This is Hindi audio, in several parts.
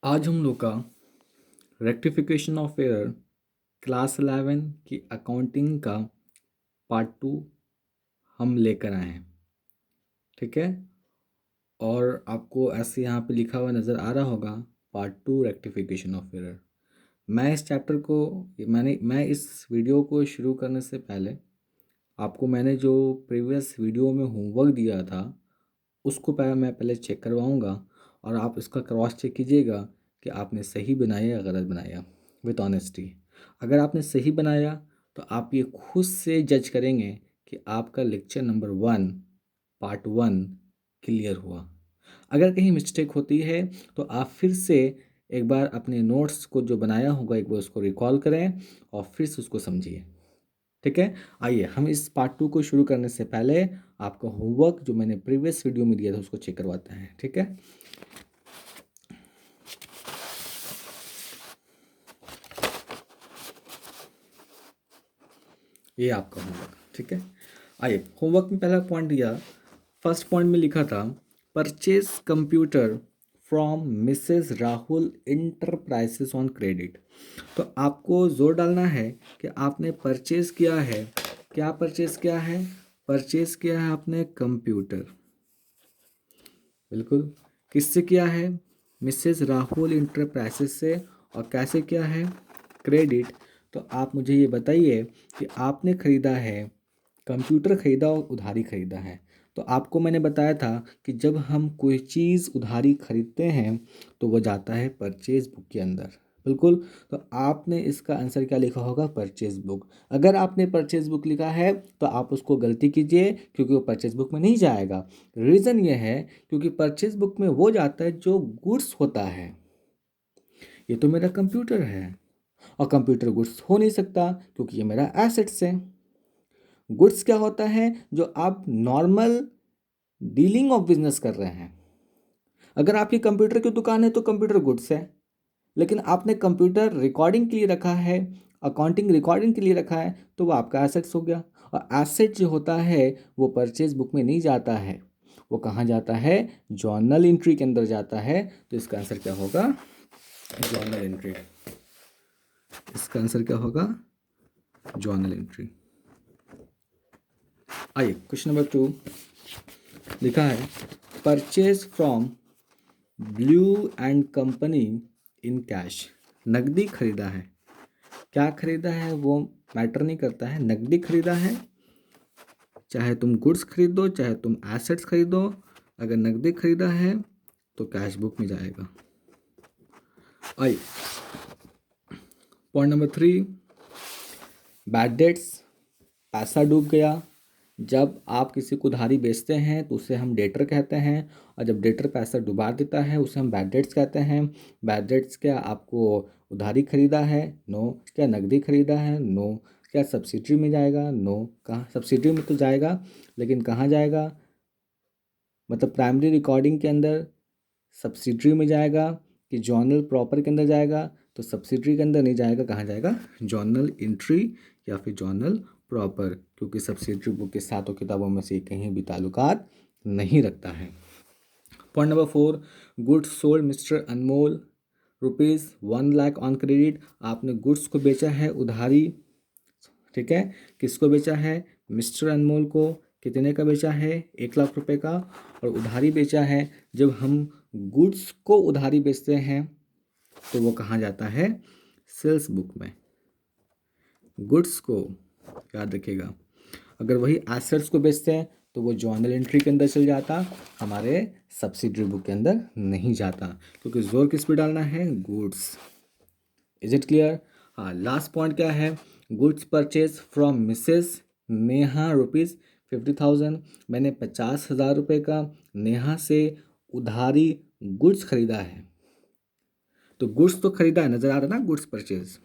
आज हम लोग का रेक्टिफिकेशन ऑफ एरर क्लास 11 की अकाउंटिंग का पार्ट 2 हम लेकर आए हैं। ठीक है। और आपको ऐसे यहाँ पे लिखा हुआ नज़र आ रहा होगा पार्ट 2 रेक्टिफिकेशन ऑफ एरर। मैं इस चैप्टर को मैं इस वीडियो को शुरू करने से पहले आपको मैंने जो प्रीवियस वीडियो में होमवर्क दिया था उसको मैं पहले चेक करवाऊँगा और आप इसका क्रॉस चेक कीजिएगा कि आपने सही बनाया या गलत बनाया विथ ऑनेस्टी। अगर आपने सही बनाया तो आप ये खुद से जज करेंगे कि आपका लेक्चर नंबर 1 पार्ट 1 क्लियर हुआ। अगर कहीं मिस्टेक होती है तो आप फिर से एक बार अपने नोट्स को जो बनाया होगा एक बार उसको रिकॉल करें और फिर से उसको समझिए। ठीक है। आइए हम इस पार्ट 2 को शुरू करने से पहले आपका होमवर्क जो मैंने प्रीवियस वीडियो में दिया था उसको चेक करवाते हैं। ठीक है। ये आपका होमवर्क। ठीक है। आइए होमवर्क में पहला पॉइंट दिया। फर्स्ट पॉइंट में लिखा था purchase computer from Mrs Rahul enterprises on credit. तो आपको जोर डालना है कि आपने परचेज किया है। क्या परचेज किया है? परचेज किया है आपने कंप्यूटर। बिल्कुल। किससे किया है? मिसेस राहुल इंटरप्राइजेस से। और कैसे किया है? क्रेडिट। तो आप मुझे ये बताइए कि आपने ख़रीदा है, कंप्यूटर ख़रीदा और उधारी ख़रीदा है। तो आपको मैंने बताया था कि जब हम कोई चीज़ उधारी ख़रीदते हैं तो वो जाता है परचेज बुक के अंदर। बिल्कुल। तो आपने इसका आंसर क्या लिखा होगा? Purchase book. अगर आपने परचेज बुक लिखा है तो आप उसको गलती कीजिए क्योंकि वो परचेज बुक में नहीं जाएगा। रीज़न ये है क्योंकि परचेज बुक में वो जाता है जो गुड्स होता है। ये तो मेरा कंप्यूटर है और कंप्यूटर गुड्स हो नहीं सकता क्योंकि ये मेरा एसेट्स है। गुड्स क्या होता है? जो आप नॉर्मल डीलिंग ऑफ बिजनेस कर रहे हैं। अगर आपकी कंप्यूटर की दुकान है तो कंप्यूटर गुड्स है, लेकिन आपने कंप्यूटर रिकॉर्डिंग के लिए रखा है, अकाउंटिंग रिकॉर्डिंग के लिए रखा है, तो वो आपका एसेट्स हो गया। और एसेट जो होता है वो परचेज बुक में नहीं जाता है, वो कहाँ जाता है? जर्नल एंट्री के अंदर जाता है। तो इसका आंसर क्या होगा? Journal entry. इसका आंसर क्या होगा? Journal entry. आइए क्वेश्चन नंबर 2 लिखा है purchase from blue and company in cash. नकदी खरीदा है। क्या खरीदा है वो मैटर नहीं करता है, नकदी खरीदा है। चाहे तुम गुड्स खरीदो चाहे तुम एसेट्स खरीदो, अगर नकदी खरीदा है तो कैश बुक में जाएगा। आइए पॉइंट नंबर 3 बैड डेट्स। पैसा डूब गया। जब आप किसी को उधारी बेचते हैं तो उसे हम डेटर कहते हैं, और जब डेटर पैसा डुबा देता है उसे हम बैड डेट्स कहते हैं। बैड डेट्स क्या आपको उधारी खरीदा है? नो। क्या नकदी खरीदा है? नो। क्या सब्सिडी में जाएगा? नो। कहाँ सब्सिडी में तो जाएगा, लेकिन कहाँ जाएगा? मतलब प्राइमरी रिकॉर्डिंग के अंदर सब्सिडी में जाएगा कि जर्नल प्रॉपर के अंदर जाएगा? तो सब्सिडी के अंदर नहीं जाएगा, कहाँ जाएगा? जर्नल एंट्री या फिर जर्नल प्रॉपर, क्योंकि सब्सिडी बुक के सातों किताबों में से कहीं भी ताल्लुकात नहीं रखता है। Point number 4 goods sold mister Anmol ₹1 lakh on credit. आपने गुड्स को बेचा है उधारी। ठीक है। किसको बेचा है? मिस्टर अनमोल को। कितने का बेचा है? 1 लाख रुपए का। और उधारी बेचा है। जब हम गुड्स को उधारी बेचते हैं तो वो कहाँ जाता है? सेल्स बुक में। गुड्स को याद रखिएगा। अगर वही एसेट्स को बेचते हैं तो वो जर्नल एंट्री के अंदर चल जाता, हमारे सब्सिडरी बुक के अंदर नहीं जाता, क्योंकि जोर किस पे डालना है? गुड्स। Is it clear? हाँ। लास्ट पॉइंट क्या है? Goods purchase from Mrs Neha ₹50,000। मैंने 50,000 रुपये का नेहा से उधारी गुड्स खरीदा है। तो गुड्स तो खरीदा है, नजर आ रहा ना? गुड्स परचेज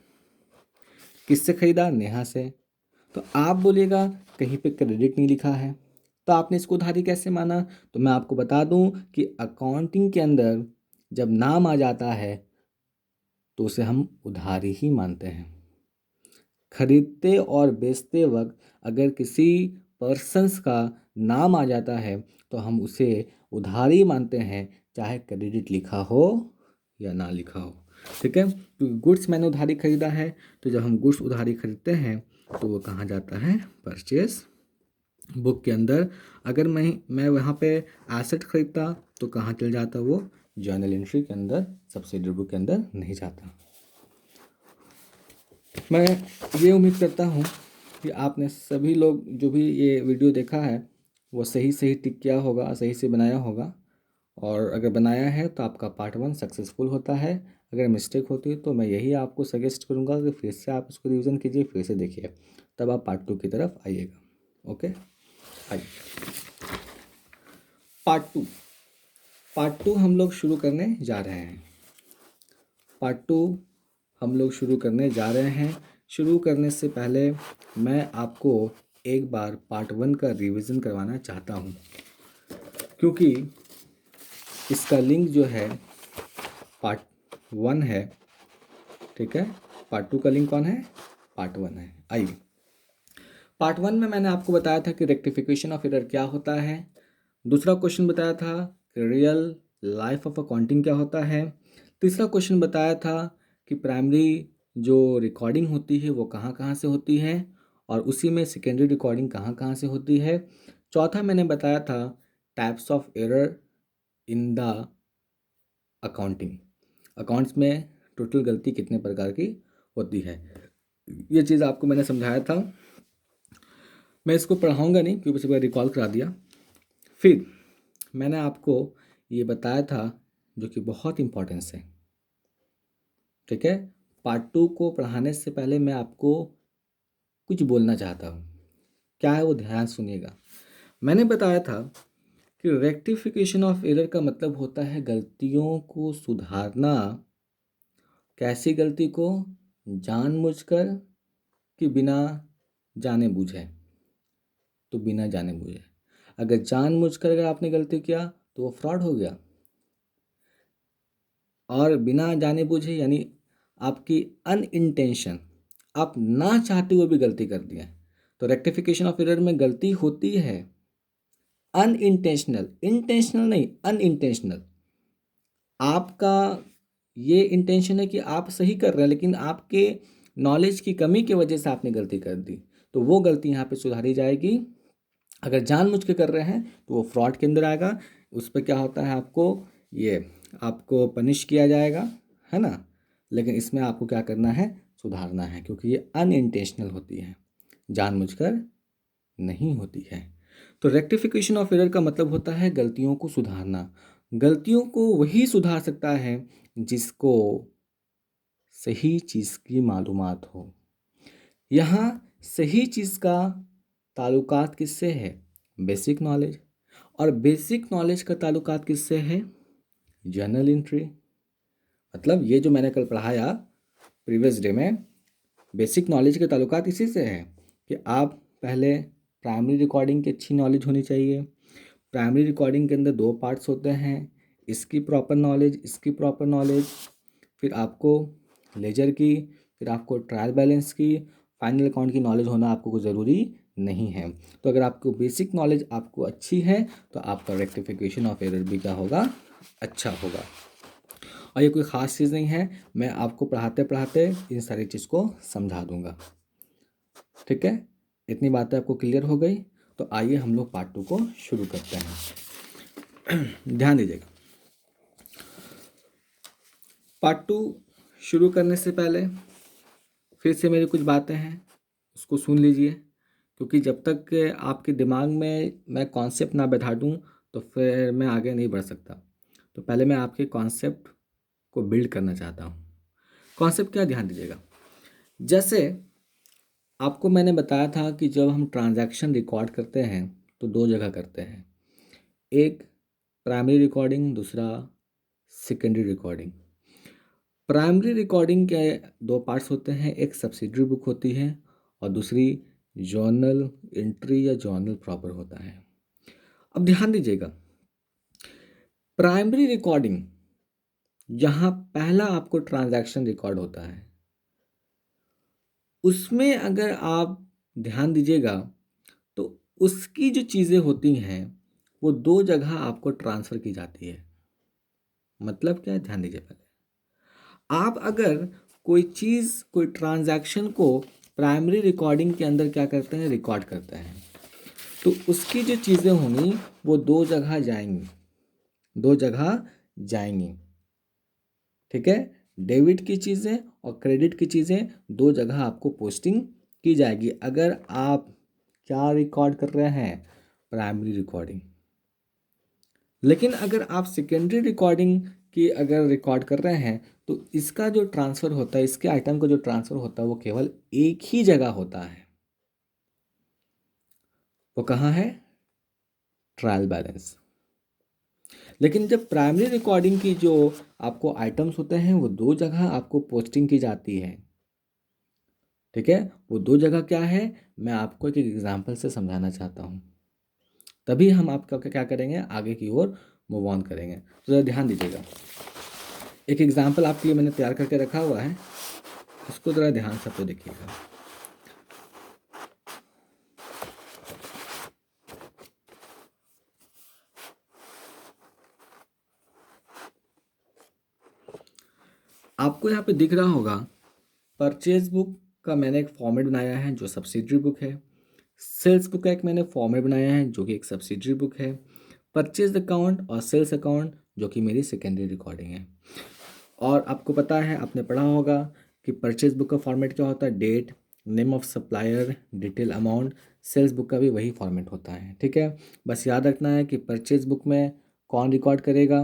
किससे खरीदा? नेहा से। तो आप बोलिएगा कहीं पे क्रेडिट नहीं लिखा है, तो आपने इसको उधारी कैसे माना? तो मैं आपको बता दूं कि अकाउंटिंग के अंदर जब नाम आ जाता है तो उसे हम उधारी ही मानते हैं। खरीदते और बेचते वक्त अगर किसी पर्सन्स का नाम आ जाता है तो हम उसे उधारी मानते हैं, चाहे क्रेडिट लिखा हो या ना लिखा हो। ठीक है, क्योंकि गुड्स मैंने उधारी खरीदा है, तो जब हम गुड्स उधारी खरीदते हैं तो वो कहाँ जाता है, परचेस बुक के अंदर। अगर मैं वहाँ पे एसेट खरीदता तो कहाँ चल जाता वो, जर्नल एंट्री के अंदर, सब्सिडरी बुक के अंदर नहीं जाता। मैं ये उम्मीद करता हूँ कि आपने सभी लोग जो भी ये वीडियो देखा है वो सही सही टिक किया होगा, सही से बनाया होगा। और अगर बनाया है तो आपका पार्ट 1 सक्सेसफुल होता है। अगर मिस्टेक होती है तो मैं यही आपको सजेस्ट करूँगा कि फिर से आप उसको रिवीजन कीजिए, फिर से देखिए, तब आप पार्ट 2 की तरफ आइएगा। ओके, आइए पार्ट टू हम लोग शुरू करने जा रहे हैं। पार्ट 2 हम लोग शुरू करने जा रहे हैं। शुरू करने से पहले मैं आपको एक बार पार्ट 1 का रिवीजन करवाना चाहता हूँ, क्योंकि इसका लिंक जो है पार्ट 1 है। ठीक है, पार्ट 2 का लिंक कौन है, पार्ट 1 है। आइए, पार्ट 1 में मैंने आपको बताया था कि रेक्टिफिकेशन ऑफ एरर क्या होता है। दूसरा क्वेश्चन बताया था कि रियल लाइफ ऑफ अकाउंटिंग क्या होता है। तीसरा क्वेश्चन बताया था कि प्राइमरी जो रिकॉर्डिंग होती है वो कहाँ कहाँ से होती है, और उसी में सेकेंडरी रिकॉर्डिंग कहाँ कहाँ से होती है। चौथा मैंने बताया था types of error in the accounting, accounts में टोटल गलती कितने प्रकार की होती है। ये चीज़ आपको मैंने समझाया था। मैं इसको पढ़ाऊँगा नहीं क्योंकि बस रिकॉल करा दिया। फिर मैंने आपको ये बताया था जो कि बहुत इम्पोर्टेंस है। ठीक है, पार्ट 2 को पढ़ाने से पहले मैं आपको कुछ बोलना चाहता हूँ, क्या है वो ध्यान सुनिएगा। मैंने बताया था कि रेक्टिफिकेशन ऑफ एरर का मतलब होता है गलतियों को सुधारना। कैसी गलती को, जानबूझकर कि बिना जाने बूझे, तो बिना जाने बूझे। अगर जानबूझकर अगर आपने गलती किया तो वो फ्रॉड हो गया, और बिना जाने बूझे यानी आपकी अनइंटेंशन, आप ना चाहते हुए भी गलती कर दिया। तो रेक्टिफिकेशन ऑफ एरर में गलती होती है अनइंटेंशनल, इंटेंशनल नहीं, अनइंटेंशनल। आपका ये इंटेंशन है कि आप सही कर रहे हैं, लेकिन आपके नॉलेज की कमी की वजह से आपने गलती कर दी, तो वो गलती यहाँ पे सुधारी जाएगी। अगर जानबूझ के कर रहे हैं तो वो फ्रॉड के अंदर आएगा। उस पर क्या होता है, आपको पनिश किया जाएगा, है ना। लेकिन इसमें आपको क्या करना है, सुधारना है, क्योंकि ये अनइंटेंशनल होती है, जानबूझकर नहीं होती है। तो रेक्टिफिकेशन ऑफ एरर का मतलब होता है गलतियों को सुधारना। गलतियों को वही सुधार सकता है जिसको सही चीज़ की मालूमात हो। यहाँ सही चीज़ का ताल्लुकात किससे है, बेसिक नॉलेज। और बेसिक नॉलेज का ताल्लुकात किससे है, जर्नल एंट्री। मतलब ये जो मैंने कल पढ़ाया प्रीवियस डे में, बेसिक नॉलेज के ताल्लुकात इसी से है कि आप पहले प्राइमरी रिकॉर्डिंग की अच्छी नॉलेज होनी चाहिए। प्राइमरी रिकॉर्डिंग के अंदर 2 पार्ट्स होते हैं, इसकी प्रॉपर नॉलेज, इसकी प्रॉपर नॉलेज, फिर आपको लेजर की, फिर आपको ट्रायल बैलेंस की, फाइनल अकाउंट की नॉलेज होना आपको कोई ज़रूरी नहीं है। तो अगर आपको बेसिक नॉलेज आपको अच्छी है तो आपका रेक्टिफिकेशन ऑफ एरर भी क्या होगा, अच्छा होगा। और ये कोई ख़ास चीज़ नहीं है, मैं आपको पढ़ाते पढ़ाते इन सारी चीज़ को समझा दूंगा। ठीक है, इतनी बातें आपको क्लियर हो गई, तो आइए हम लोग पार्ट 2 को शुरू करते हैं। ध्यान दीजिएगा, पार्ट 2 शुरू करने से पहले फिर से मेरी कुछ बातें हैं, उसको सुन लीजिए, क्योंकि जब तक आपके दिमाग में मैं कॉन्सेप्ट ना बैठा दूँ तो फिर मैं आगे नहीं बढ़ सकता। तो पहले मैं आपके कॉन्सेप्ट को बिल्ड करना चाहता हूँ। कॉन्सेप्ट क्या, ध्यान दीजिएगा। जैसे आपको मैंने बताया था कि जब हम ट्रांजैक्शन रिकॉर्ड करते हैं तो 2 जगह करते हैं, एक प्राइमरी रिकॉर्डिंग, दूसरा सेकेंडरी रिकॉर्डिंग। प्राइमरी रिकॉर्डिंग के 2 पार्ट्स होते हैं, एक सब्सिडरी बुक होती है और दूसरी जर्नल एंट्री या जर्नल प्रॉपर होता है। अब ध्यान दीजिएगा, प्राइमरी रिकॉर्डिंग जहाँ पहला आपको ट्रांजैक्शन रिकॉर्ड होता है, उसमें अगर आप ध्यान दीजिएगा तो उसकी जो चीज़ें होती हैं वो 2 जगह आपको ट्रांसफ़र की जाती है। मतलब क्या है, ध्यान दीजिए पहले। आप अगर कोई चीज़, कोई ट्रांजैक्शन को प्राइमरी रिकॉर्डिंग के अंदर क्या करते हैं, रिकॉर्ड करते हैं, तो उसकी जो चीज़ें होंगी वो दो जगह जाएंगी, दो जगह जाएंगी। ठीक है, डेबिट की चीज़ें और क्रेडिट की चीज़ें दो जगह आपको पोस्टिंग की जाएगी अगर आप क्या रिकॉर्ड कर रहे हैं, प्राइमरी रिकॉर्डिंग। लेकिन अगर आप सेकेंडरी रिकॉर्डिंग की अगर रिकॉर्ड कर रहे हैं तो इसका जो ट्रांसफ़र होता है, इसके आइटम का जो ट्रांसफ़र होता है वो केवल एक ही जगह होता है। वो कहाँ है, ट्रायल बैलेंस। लेकिन जब प्राइमरी रिकॉर्डिंग की जो आपको आइटम्स होते हैं वो दो जगह आपको पोस्टिंग की जाती है। ठीक है, वो दो जगह क्या है, मैं आपको एक एग्जांपल से समझाना चाहता हूँ, तभी हम आपका क्या करेंगे, आगे की ओर मूव ऑन करेंगे। तो ज़रा ध्यान दीजिएगा, एक एग्जांपल आपके लिए मैंने तैयार करके रखा हुआ है, इसको ज़रा ध्यान से तो देखिएगा। आपको यहाँ पे दिख रहा होगा, परचेज बुक का मैंने एक फॉर्मेट बनाया है जो सब्सिडरी बुक है, सेल्स बुक का एक मैंने फॉर्मेट बनाया है जो कि एक सब्सिडरी बुक है, परचेज अकाउंट और सेल्स अकाउंट जो कि मेरी सेकेंडरी रिकॉर्डिंग है। और आपको पता है, आपने पढ़ा होगा कि परचेज बुक का फॉर्मेट क्या होता है, date, name of supplier, detail amount. Sales book का भी वही फॉर्मेट होता है। ठीक है, बस याद रखना है कि परचेज बुक में कौन रिकॉर्ड करेगा,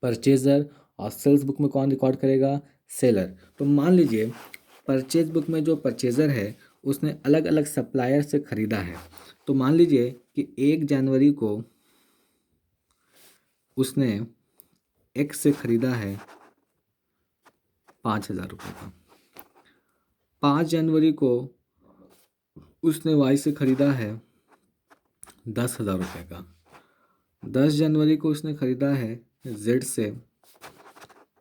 परचेज़र, और सेल्स बुक में कौन रिकॉर्ड करेगा, सेलर। तो मान लीजिए परचेज बुक में जो परचेज़र है उसने अलग अलग सप्लायर से ख़रीदा है, तो मान लीजिए कि 1 जनवरी को उसने एक्स से ख़रीदा है 5,000 रुपये का, 5 जनवरी को उसने वाई से ख़रीदा है 10,000 रुपये का, 10 जनवरी को उसने ख़रीदा है जेड से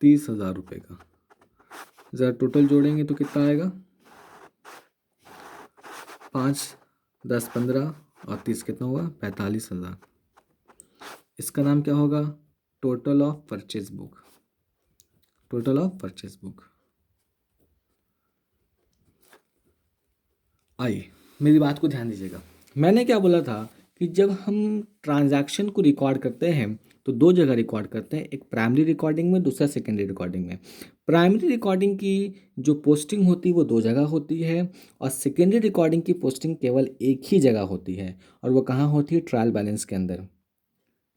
30,000 रुपये का। ज़रा टोटल जोड़ेंगे तो कितना आएगा, 5, 10, 15 और 30 कितना हुआ, 45,000। इसका नाम क्या होगा, total of purchase book, total of purchase book. आइए मेरी बात को ध्यान दीजिएगा, मैंने क्या बोला था कि जब हम ट्रांजैक्शन को रिकॉर्ड करते हैं तो दो जगह रिकॉर्ड करते हैं, एक प्राइमरी रिकॉर्डिंग में, दूसरा सेकेंडरी रिकॉर्डिंग में। प्राइमरी रिकॉर्डिंग की जो पोस्टिंग होती है वो दो जगह होती है, और सेकेंडरी रिकॉर्डिंग की पोस्टिंग केवल एक ही जगह होती है, और वो कहाँ होती है, ट्रायल बैलेंस के अंदर।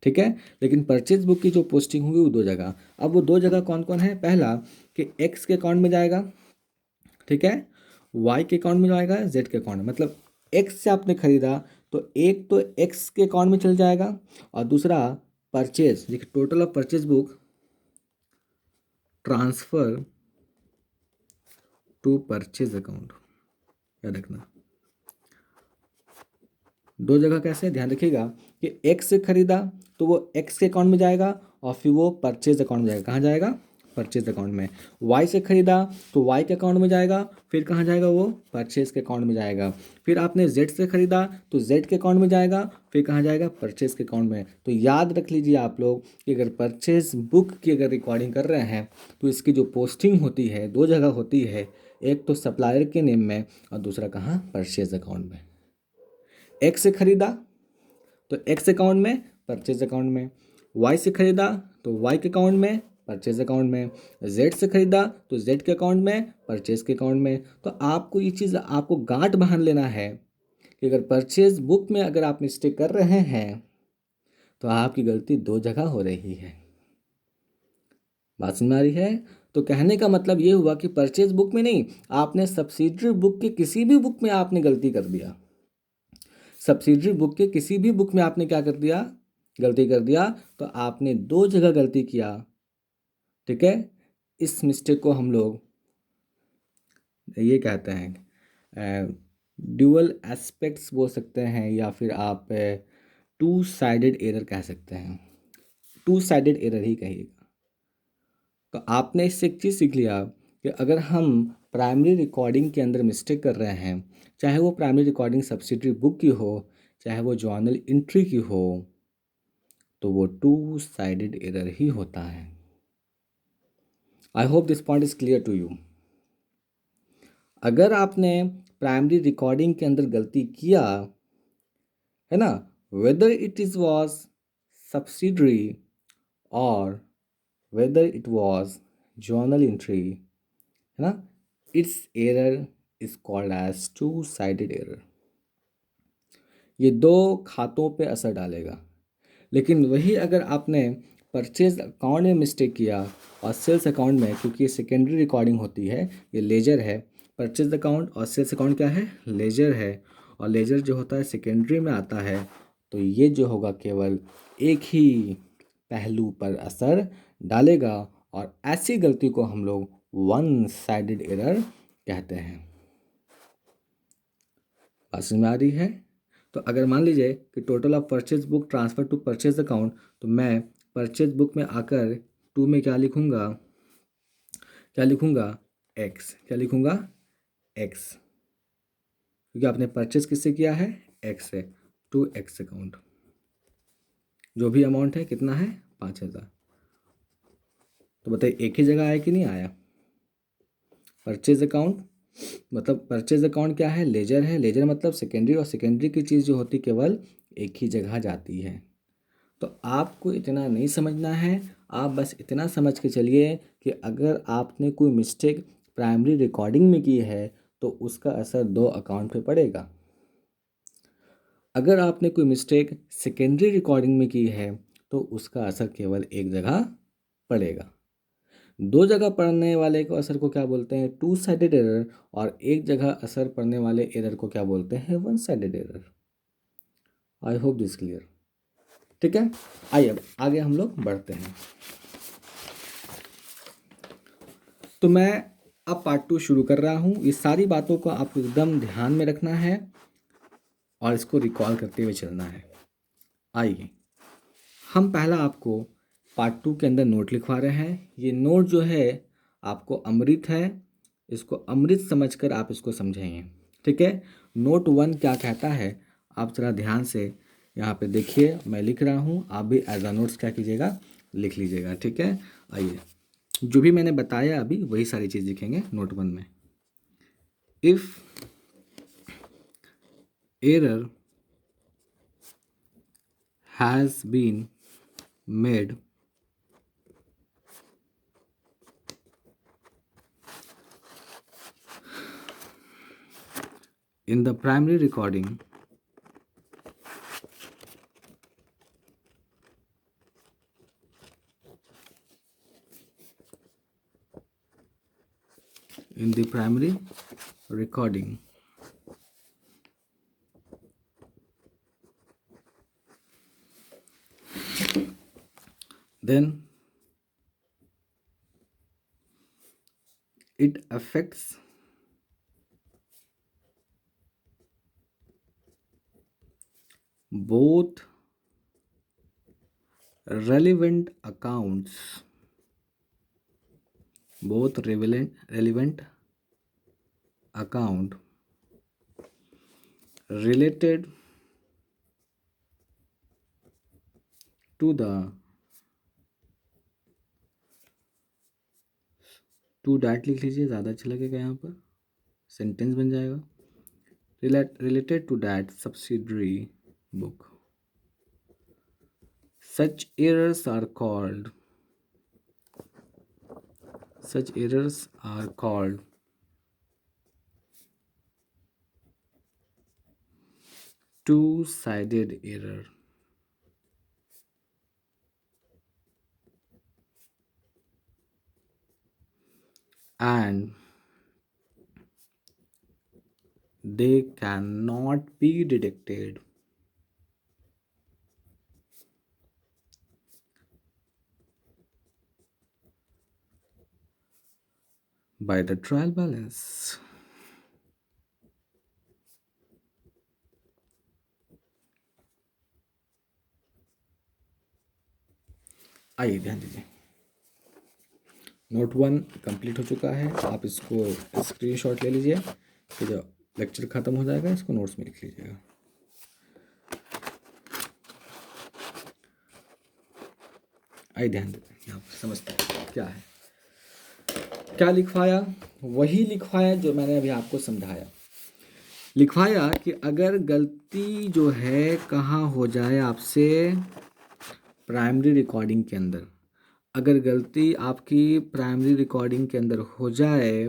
ठीक है, लेकिन परचेज बुक की जो पोस्टिंग होगी वो दो जगह। अब वो दो जगह कौन कौन है, पहला कि एक्स के अकाउंट में जाएगा, ठीक है, वाई के अकाउंट में जाएगा, जेड के अकाउंट में। मतलब एक्स से आपने खरीदा तो एक तो एक्स के अकाउंट में चल जाएगा, और दूसरा परचेज, देखिए total of purchase book transfer to purchase account, याद रखना। दो जगह कैसे, ध्यान रखिएगा कि एक्स से खरीदा तो वो एक्स के अकाउंट में जाएगा, और फिर वो परचेज अकाउंट में जाएगा, कहाँ जाएगा, परचेज अकाउंट में। वाई से खरीदा तो वाई के अकाउंट में जाएगा, फिर कहाँ जाएगा, वो परचेज के अकाउंट में जाएगा। फिर आपने जेड से खरीदा तो जेड के अकाउंट में जाएगा, फिर कहाँ जाएगा, परचेज के अकाउंट में। तो याद रख लीजिए आप लोग कि अगर परचेज बुक की अगर रिकॉर्डिंग कर रहे हैं तो इसकी जो पोस्टिंग होती है दो जगह होती है, एक तो सप्लायर के नेम में और दूसरा कहाँ, परचेज अकाउंट में। एक्स से खरीदा तो एक्स अकाउंट में, परचेज अकाउंट में। वाई से खरीदा तो वाई के अकाउंट में, परचेज अकाउंट में। जेड से खरीदा तो जेड के अकाउंट में, परचेज के अकाउंट में। तो आपको ये चीज़ आपको गांठ बांध लेना है कि अगर परचेज बुक में अगर आप मिस्टेक कर रहे हैं तो आपकी गलती दो जगह हो रही है। बात समझ में आ रही है? तो कहने का मतलब ये हुआ कि परचेज बुक में नहीं, आपने सब्सिडरी बुक के किसी भी बुक में आपने गलती कर दिया, सब्सिडरी बुक के किसी भी बुक में आपने क्या कर दिया, गलती कर दिया, तो आपने दो जगह गलती किया। ठीक है, इस मिस्टेक को हम लोग ये कहते हैं ड्यूअल एस्पेक्ट्स बोल सकते हैं, या फिर आप टू साइडेड एरर कह सकते हैं, टू साइडेड एरर ही कहिएगा। तो आपने इससे एक चीज़ सीख लिया कि अगर हम प्राइमरी रिकॉर्डिंग के अंदर मिस्टेक कर रहे हैं, चाहे वो प्राइमरी रिकॉर्डिंग सब्सिडरी बुक की हो, चाहे वो जर्नल एंट्री की हो, तो वो टू साइडेड एरर ही होता है। I hope this point is clear to you. अगर आपने प्राइमरी रिकॉर्डिंग के अंदर गलती किया है ना, whether it is was subsidiary और whether it was journal entry, है ना, it's error is called as two sided error. ये दो खातों पे असर डालेगा। लेकिन वही अगर आपने परचेज अकाउंट में मिस्टेक किया और सेल्स अकाउंट में, क्योंकि ये सेकेंडरी रिकॉर्डिंग होती है, ये लेजर है, परचेज अकाउंट और सेल्स अकाउंट क्या है, लेजर है, और लेजर जो होता है सेकेंडरी में आता है, तो ये जो होगा केवल एक ही पहलू पर असर डालेगा, और ऐसी गलती को हम लोग वन साइडेड एरर कहते हैं। बात समझ में आ रही है? तो अगर मान लीजिए कि total of purchase book transfer to purchase account, तो मैं परचेज बुक में आकर टू में क्या लिखूंगा, एक्स, क्या लिखूंगा, एक्स, क्योंकि आपने परचेज किससे किया है, एक्स से, टू एक्स अकाउंट। जो भी अमाउंट है कितना है, 5,000। तो बताइए एक ही जगह आया कि नहीं आया। परचेज अकाउंट मतलब, परचेज अकाउंट क्या है, लेजर है, लेजर मतलब सेकेंडरी, और सेकेंडरी की चीज़ जो होती केवल एक ही जगह जाती है। तो आपको इतना नहीं समझना है, आप बस इतना समझ के चलिए कि अगर आपने कोई मिस्टेक प्राइमरी रिकॉर्डिंग में की है तो उसका असर दो अकाउंट पे पड़ेगा। अगर आपने कोई मिस्टेक सेकेंडरी रिकॉर्डिंग में की है तो उसका असर केवल एक जगह पड़ेगा। दो जगह पड़ने वाले को असर को क्या बोलते हैं, टू साइडेड एरर, और एक जगह असर पड़ने वाले एरर को क्या बोलते हैं, one sided error. I hope this clear. ठीक है, आइए अब आगे हम लोग बढ़ते हैं। तो मैं अब पार्ट 2 शुरू कर रहा हूँ। ये सारी बातों को आपको एकदम ध्यान में रखना है और इसको रिकॉल करते हुए चलना है। आइए हम पहला आपको पार्ट 2 के अंदर नोट लिखवा रहे हैं। ये नोट जो है आपको अमृत है, इसको अमृत समझकर आप इसको समझेंगे। ठीक है, नोट 1 क्या कहता है, आप ज़रा ध्यान से यहाँ पे देखिए, मैं लिख रहा हूँ, आप भी एज अ नोट्स क्या कीजिएगा, लिख लीजिएगा। ठीक है, आइए जो भी मैंने बताया अभी वही सारी चीज़ लिखेंगे नोट 1 में। If error has been made in the primary recording, in the primary recording, then it affects both relevant accounts, both relevant account related to the to that लिख लीजिए, ज़्यादा अच्छा लगेगा, यहाँ पर सेंटेंस बन जाएगा। related to that subsidiary book. Such errors are called two-sided error. And they cannot be detected by the trial balance. आइए ध्यान दीजिए, नोट 1 कंप्लीट हो चुका है। आप इसको स्क्रीनशॉट ले लीजिए, फिर जब लेक्चर ख़त्म हो जाएगा इसको नोट्स में लिख लीजिएगा। आइए ध्यान दीजिए, आप समझते हैं क्या है। क्या लिखवाया? वही लिखवाया जो मैंने अभी आपको समझाया। लिखवाया कि अगर गलती जो है कहाँ हो जाए आपसे, प्राइमरी रिकॉर्डिंग के अंदर, अगर गलती आपकी प्राइमरी रिकॉर्डिंग के अंदर हो जाए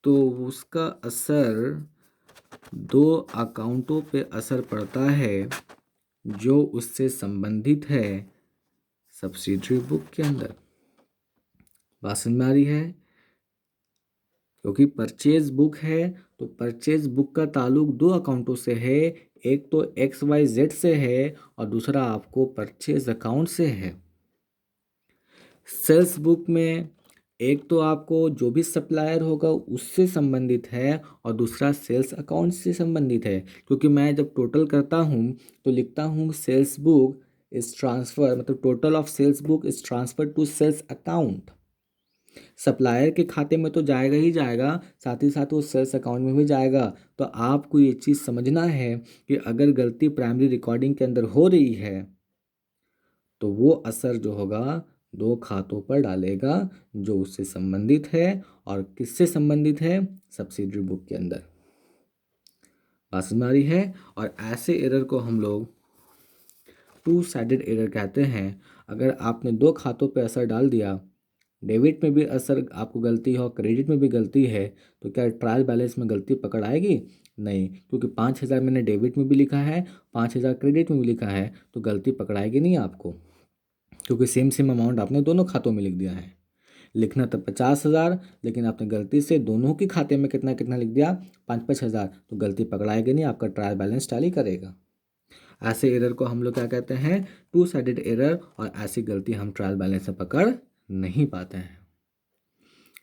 तो उसका असर दो अकाउंटों पे असर पड़ता है जो उससे संबंधित है सब्सिडरी बुक के अंदर। बात समझ में आ रही है? क्योंकि परचेज बुक है तो परचेज बुक का ताल्लुक दो अकाउंटों से है, एक तो XYZ से है और दूसरा आपको परचेज अकाउंट से है। सेल्स बुक में एक तो आपको जो भी सप्लायर होगा उससे संबंधित है और दूसरा सेल्स अकाउंट से संबंधित है। क्योंकि मैं जब टोटल करता हूँ तो लिखता हूँ सेल्स बुक इज ट्रांसफ़र, मतलब total of sales book is transfer to sales account. Supplier के खाते में तो जाएगा ही जाएगा, साथ ही साथ वो सेल्स अकाउंट में भी जाएगा। तो आपको ये चीज़ समझना है कि अगर गलती प्राइमरी रिकॉर्डिंग के अंदर हो रही है तो वो असर जो होगा दो खातों पर डालेगा जो उससे संबंधित है। और किससे संबंधित है? सब्सिडरी बुक के अंदर। बात समझ में आ रही है? और ऐसे एरर को हम लोग टू साइडेड एरर कहते हैं। अगर आपने दो खातों पे असर डाल दिया, डेबिट में भी असर आपको गलती हो, क्रेडिट में भी गलती है, तो क्या ट्रायल बैलेंस में गलती पकड़ आएगी? नहीं, क्योंकि 5,000 मैंने डेबिट में भी लिखा है, 5,000 क्रेडिट में भी लिखा है, तो गलती पकड़ाएगी नहीं आपको, क्योंकि सेम सेम अमाउंट आपने दोनों खातों में लिख दिया है। लिखना था 50,000, लेकिन आपने गलती से दोनों के खाते में कितना कितना लिख दिया, 5,000, तो गलती पकड़ाएगी नहीं, आपका ट्रायल बैलेंस टैली करेगा। ऐसे एरर को हम लोग क्या कहते हैं? To sided error. और ऐसी गलती हम ट्रायल बैलेंस से पकड़ नहीं पाते हैं।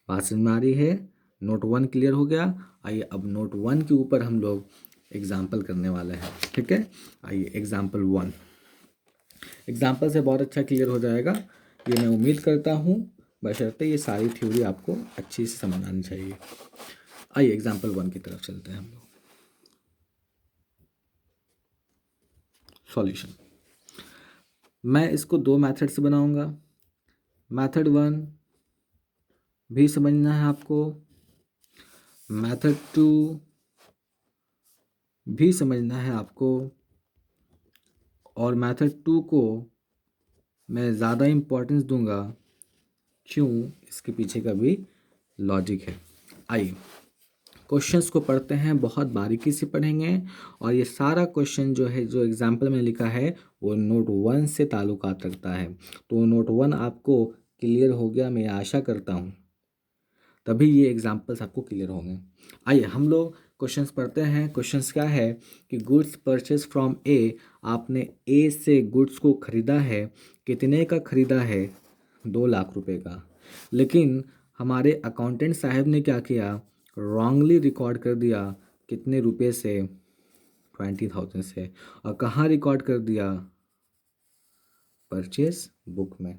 बात समझ में आ रही है? नोट 1 क्लियर हो गया। आइए अब नोट 1 के ऊपर हम लोग एग्जाम्पल करने वाले हैं। ठीक है, आइए एग्जाम्पल 1। एग्जाम्पल से बहुत अच्छा क्लियर हो जाएगा, ये मैं उम्मीद करता हूँ, बशर्ते ये सारी थ्योरी आपको अच्छी से समझ आनी चाहिए। आइए एग्जाम्पल 1 की तरफ चलते हैं हम लोग। सॉल्यूशन, मैं इसको दो मेथड से बनाऊंगा। मेथड 1 भी समझना है आपको, मेथड 2 भी समझना है आपको, और मेथड 2 को मैं ज़्यादा इम्पोर्टेंस दूंगा, क्यों? इसके पीछे का भी लॉजिक है। आइए क्वेश्चंस को पढ़ते हैं, बहुत बारीकी से पढ़ेंगे। और ये सारा क्वेश्चन जो है, जो एग्जाम्पल में लिखा है, वो नोट 1 से ताल्लुकात रखता है। तो नोट 1 आपको क्लियर हो गया, मैं आशा करता हूँ, तभी ये एग्जाम्पल्स आपको क्लियर होंगे। आइए हम लोग क्वेश्चंस पढ़ते हैं। क्वेश्चंस क्या है कि गुड्स परचेज फ्रॉम ए, आपने ए से गुड्स को ख़रीदा है। कितने का ख़रीदा है? 2,00,000 रुपए का। लेकिन हमारे अकाउंटेंट साहब ने क्या किया? रॉन्गली रिकॉर्ड कर दिया। कितने रुपए से? 20,000 से। और कहाँ रिकॉर्ड कर दिया? परचेज बुक में।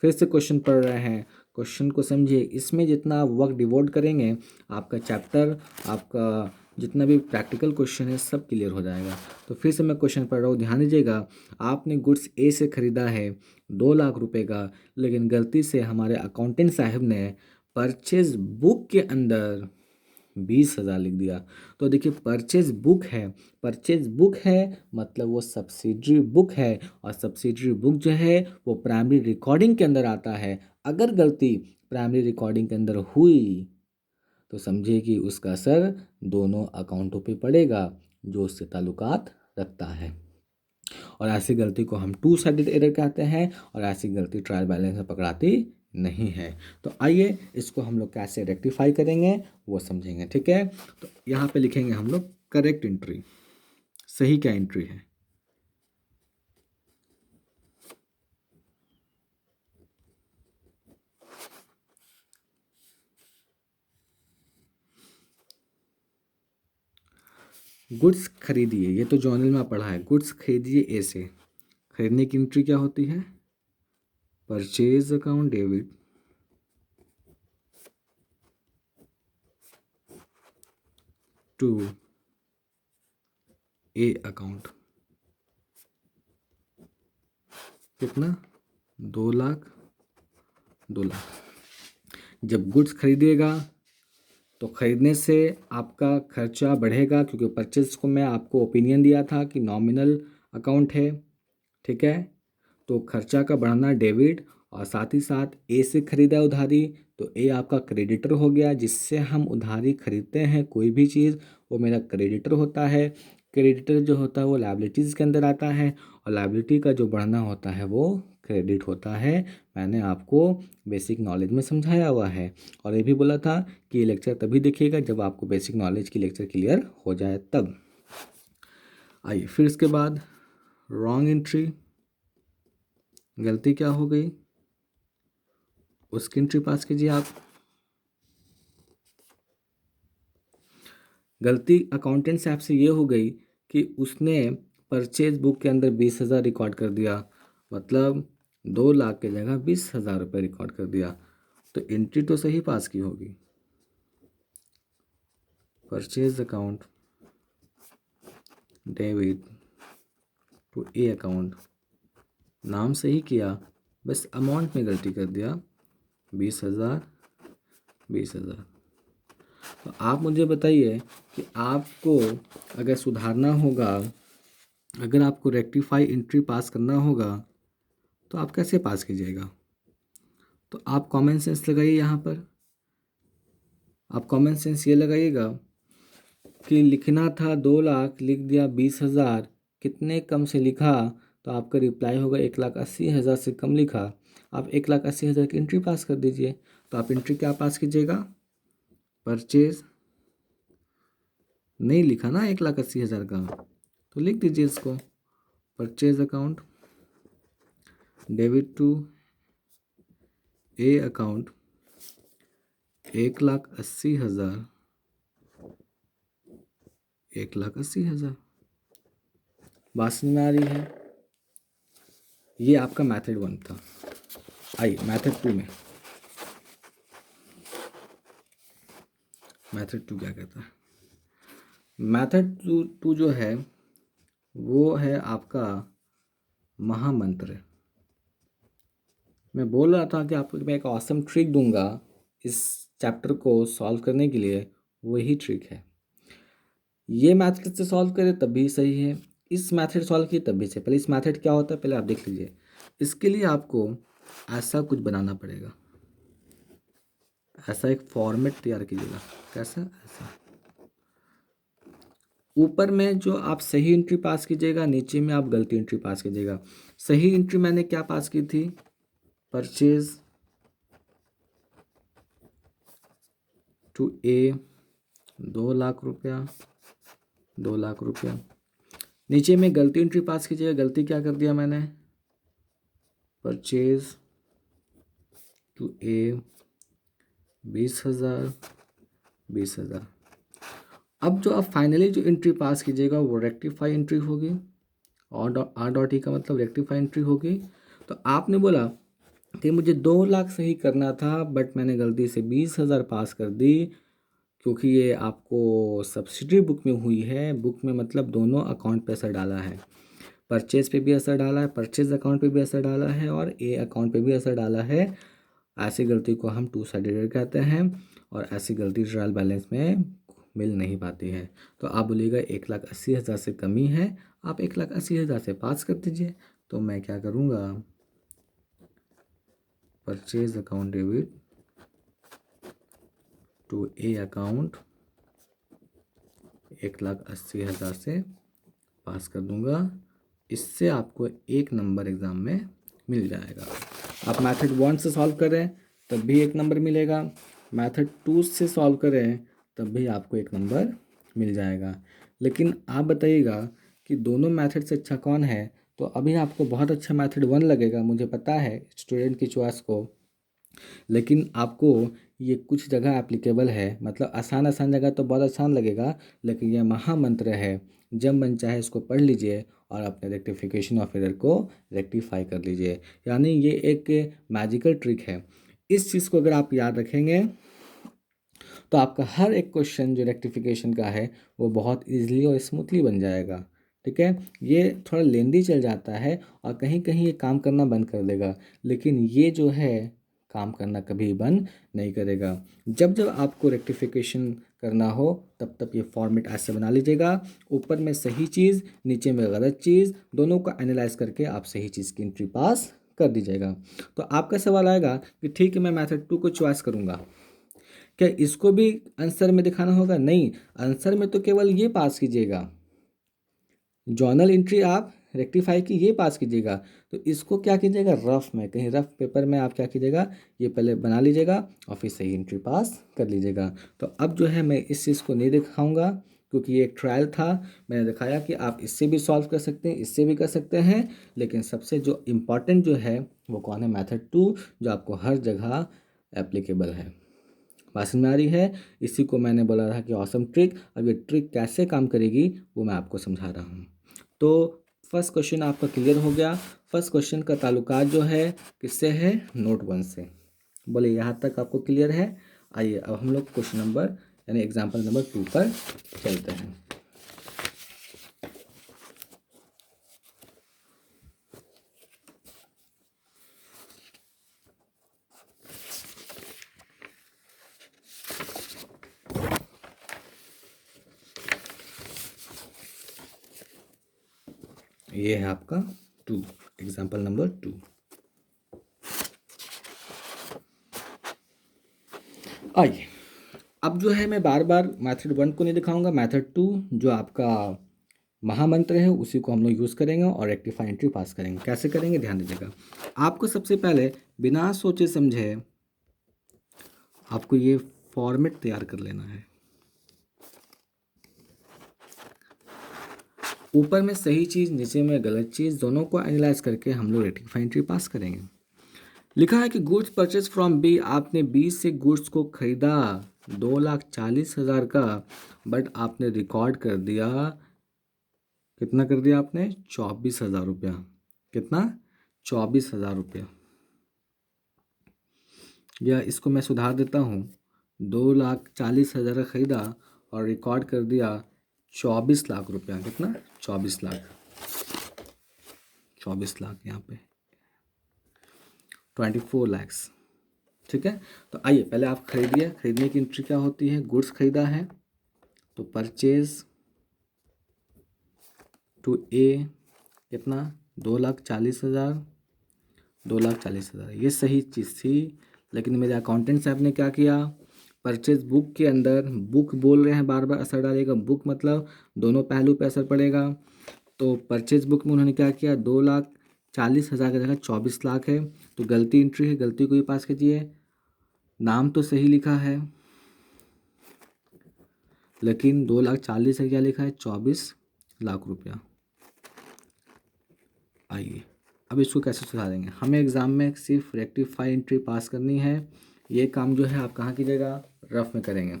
फिर से क्वेश्चन पढ़ रहे हैं, क्वेश्चन को समझिए। इसमें जितना आप वक्त डिवोट करेंगे, आपका चैप्टर, आपका जितना भी प्रैक्टिकल क्वेश्चन है, सब क्लियर हो जाएगा। तो फिर से मैं क्वेश्चन पढ़ रहा हूँ, ध्यान दीजिएगा। आपने गुड्स ए से ख़रीदा है 2,00,000 रुपए का, लेकिन गलती से हमारे अकाउंटेंट साहब ने परचेज बुक के अंदर 20,000 लिख दिया। तो देखिए परचेज बुक है, परचेज बुक है मतलब वो सब्सिडरी बुक है, और सब्सिडरी बुक जो है वो प्राइमरी रिकॉर्डिंग के अंदर आता है। अगर गलती प्राइमरी रिकॉर्डिंग के अंदर हुई तो समझिए कि उसका असर दोनों अकाउंटों पे पड़ेगा जो उससे ताल्लुकात रखता है। और ऐसी गलती को हम टू साइडेड एरर कहते हैं, और ऐसी गलती ट्रायल बैलेंस में पकड़ाती नहीं है। तो आइए इसको हम लोग कैसे रेक्टिफाई करेंगे वो समझेंगे। ठीक है, तो यहाँ पे लिखेंगे हम लोग करेक्ट एंट्री। सही क्या एंट्री है? गुड्स खरीदिए, ये तो जर्नल में पढ़ा है। गुड्स खरीदिए ए से, खरीदने की एंट्री क्या होती है? Purchase account debit to A account. कितना? 2,00,000, 2,00,000। जब गुड्स खरीदिएगा तो ख़रीदने से आपका खर्चा बढ़ेगा, क्योंकि परचेज को मैं आपको ओपिनियन दिया था कि नॉमिनल अकाउंट है, ठीक है। तो खर्चा का बढ़ना डेबिट, और साथ ही साथ ए से ख़रीदा उधारी तो ए आपका क्रेडिटर हो गया। जिससे हम उधारी खरीदते हैं कोई भी चीज़, वो मेरा क्रेडिटर होता है। क्रेडिटर जो होता है वो लायबिलिटीज़ के अंदर आता है, और लायबिलिटी का जो बढ़ना होता है वो क्रेडिट होता है। मैंने आपको बेसिक नॉलेज में समझाया हुआ है, और ये भी बोला था कि ये लेक्चर तभी देखिएगा जब आपको बेसिक नॉलेज की लेक्चर क्लियर हो जाए तब। आइए फिर इसके बाद रॉन्ग एंट्री, गलती क्या हो गई उसकी एंट्री पास कीजिए आप। गलती अकाउंटेंट साहब से ये हो गई कि उसने परचेज बुक के अंदर 20,000 रिकॉर्ड कर दिया, मतलब 2 लाख की जगह 20,000 रुपये रिकॉर्ड कर दिया। तो एंट्री तो सही पास की होगी। Purchase account debit to A account, नाम सही किया, बस अमाउंट में गलती कर दिया, 20,000 20,000। तो आप मुझे बताइए कि आपको अगर सुधारना होगा, अगर आपको रेक्टिफाई एंट्री पास करना होगा तो आप कैसे पास कीजिएगा। तो आप कॉमन सेंस लगाइए यहाँ पर। आप कॉमन सेंस ये लगाइएगा कि लिखना था 2 लाख, लिख दिया 20,000, कितने कम से लिखा, तो आपका रिप्लाई होगा 1,80,000 से कम लिखा, आप 1,80,000 की एंट्री पास कर दीजिए। तो आप एंट्री क्या पास कीजिएगा, परचेज नहीं लिखा ना 1,80,000 का, तो लिख दीजिए इसको, purchase account debit to A account 1,80,000, 1,80,000। बात समझ में आ रही है। ये आपका मेथड 1 था। आइए मेथड 2 में, मेथड 2 क्या कहता है। मेथड टू जो है वो है आपका महामंत्र। मैं बोल रहा था कि आपको मैं एक ऑसम ट्रिक दूंगा इस चैप्टर को सॉल्व करने के लिए, वही ट्रिक है। ये मैथड से सॉल्व करें तब भी सही है, इस मैथड सॉल्व किए तब भी सही। पहले इस मैथड क्या होता है पहले आप देख लीजिए। इसके लिए आपको ऐसा कुछ बनाना पड़ेगा, ऐसा एक फॉर्मेट तैयार कीजिएगा। कैसा, ऐसा ऊपर में जो आप सही एंट्री पास कीजिएगा, नीचे में आप गलती एंट्री पास कीजिएगा। सही एंट्री मैंने क्या पास की थी, परचेज टू ए 2 लाख रुपया, 2 लाख रुपया। नीचे में गलती एंट्री पास कीजिएगा, गलती क्या कर दिया मैंने, परचेज टू ए 20,000, 20,000। अब जो आप फाइनली जो एंट्री पास कीजिएगा वो रेक्टिफाई एंट्री होगी, और आर डॉट ई का मतलब रेक्टिफाई एंट्री होगी। तो आपने बोला कि मुझे 2 लाख सही करना था बट मैंने गलती से 20,000 पास कर दी, क्योंकि ये आपको सब्सिडी बुक में हुई है। बुक में मतलब दोनों अकाउंट पे असर डाला है, परचेज पे भी असर डाला है, परचेज अकाउंट पे भी असर डाला है, और ए अकाउंट पे भी असर डाला है। ऐसी गलती को हम टू साइडेड कहते हैं, और ऐसी गलती ट्रायल बैलेंस में मिल नहीं पाती है। तो आप बोलिएगा 1,80,000 से कमी है, आप 1,80,000 से पास कर दीजिए। तो मैं क्या करूँगा, purchase account debit to A account 1,80,000 से पास कर दूंगा। इससे आपको 1 नंबर एग्ज़ाम में मिल जाएगा। आप मेथड 1 से सॉल्व करें तब भी 1 नंबर मिलेगा, मेथड 2 से सॉल्व करें तब भी आपको 1 नंबर मिल जाएगा। लेकिन आप बताइएगा कि दोनों मेथड से अच्छा कौन है। तो अभी आपको बहुत अच्छा मेथड 1 लगेगा, मुझे पता है स्टूडेंट की चॉइस को, लेकिन आपको ये कुछ जगह एप्लीकेबल है, मतलब आसान आसान जगह तो बहुत आसान लगेगा, लेकिन यह महामंत्र है। जब मन चाहे इसको पढ़ लीजिए और अपने रेक्टिफिकेशन ऑफ एरर को रेक्टिफाई कर लीजिए। यानी ये एक मैजिकल ट्रिक है। इस चीज़ को अगर आप याद रखेंगे तो आपका हर एक क्वेश्चन जो रेक्टिफिकेशन का है वो बहुत ईजिली और स्मूथली बन जाएगा। ठीक है, ये थोड़ा लेंदी चल जाता है और कहीं कहीं ये काम करना बंद कर देगा, लेकिन ये जो है काम करना कभी बंद नहीं करेगा। जब जब आपको रेक्टिफिकेशन करना हो तब तब ये फॉर्मेट ऐसे बना लीजिएगा, ऊपर में सही चीज़ नीचे में गलत चीज़, दोनों को एनालाइज करके आप सही चीज़ की एंट्री पास कर दीजिएगा। तो आपका सवाल आएगा कि ठीक है मैं मेथड 2 को चॉइस करूँगा, क्या इसको भी आंसर में दिखाना होगा? नहीं, आंसर में तो केवल ये पास कीजिएगा, जर्नल एंट्री आप रेक्टिफाई की ये पास कीजिएगा। तो इसको क्या कीजिएगा, रफ में कहीं रफ पेपर में आप क्या कीजिएगा, ये पहले बना लीजिएगा और फिर सही एंट्री पास कर लीजिएगा। तो अब जो है मैं इस चीज़ को नहीं दिखाऊंगा क्योंकि ये एक ट्रायल था। मैंने दिखाया कि आप इससे भी सॉल्व कर सकते हैं, इससे भी कर सकते हैं, लेकिन सबसे जो इम्पॉर्टेंट जो है वो कौन है, मेथड 2, जो आपको हर जगह एप्लीकेबल है। बात समझ में आ रही है? इसी को मैंने बोला था कि ऑसम ट्रिक। अब ये ट्रिक कैसे काम करेगी वो मैं आपको समझा रहा हूँ। तो फर्स्ट क्वेश्चन आपका क्लियर हो गया। फर्स्ट क्वेश्चन का ताल्लुकात जो है किससे है, नोट 1 से। बोले यहाँ तक आपको क्लियर है? आइए अब हम लोग क्वेश्चन नंबर यानी एग्जाम्पल नंबर 2 पर चलते हैं। ये है आपका 2, एग्जाम्पल नंबर 2। आइए अब जो है मैं बार बार मेथड 1 को नहीं दिखाऊंगा, मेथड 2 जो आपका महामंत्र है उसी को हम लोग यूज़ करेंगे और रेक्टिफाई एंट्री पास करेंगे। कैसे करेंगे ध्यान दीजिएगा। आपको सबसे पहले बिना सोचे समझे आपको ये फॉर्मेट तैयार कर लेना है। ऊपर में सही चीज़ नीचे में गलत चीज़, दोनों को एनालाइज करके हम लोग रेक्टिफाई एंट्री पास करेंगे। लिखा है कि गुड्स परचेज फ्रॉम बी, आपने बी से गुड्स को खरीदा 2,40,000 का, बट आपने रिकॉर्ड कर दिया, कितना कर दिया आपने, 24,000 रुपया। कितना, 24,000 रुपया। या इसको मैं सुधार देता हूँ, 2,40,000 का खरीदा और रिकॉर्ड कर दिया 24 लाख रुपया। कितना, 24 लाख, 24 लाख यहाँ पे 24 लैक्स। ठीक है, तो आइए पहले आप खरीदिए। खरीदने की एंट्री क्या होती है, गुड्स खरीदा है तो परचेज टू ए, कितना, 2,40,000, 2,40,000। ये सही चीज़ थी, लेकिन मेरे अकाउंटेंट साहब ने क्या किया, परचेज बुक के अंदर, बुक बोल रहे हैं बार बार, असर डालेगा, बुक मतलब दोनों पहलू पे असर पड़ेगा। तो परचेज बुक में उन्होंने क्या किया, 2,40,000 की जगह 24 लाख है, तो गलती एंट्री है, गलती को भी पास कीजिए। नाम तो सही लिखा है लेकिन 2,40,000 है, क्या लिखा है, 24 लाख रुपया। आइए अब इसको कैसे सुधारेंगे। हमें एग्ज़ाम में सिर्फ रेक्टिफाई एंट्री पास करनी है। ये काम जो है आप कहाँ कीजिएगा, रफ में करेंगे।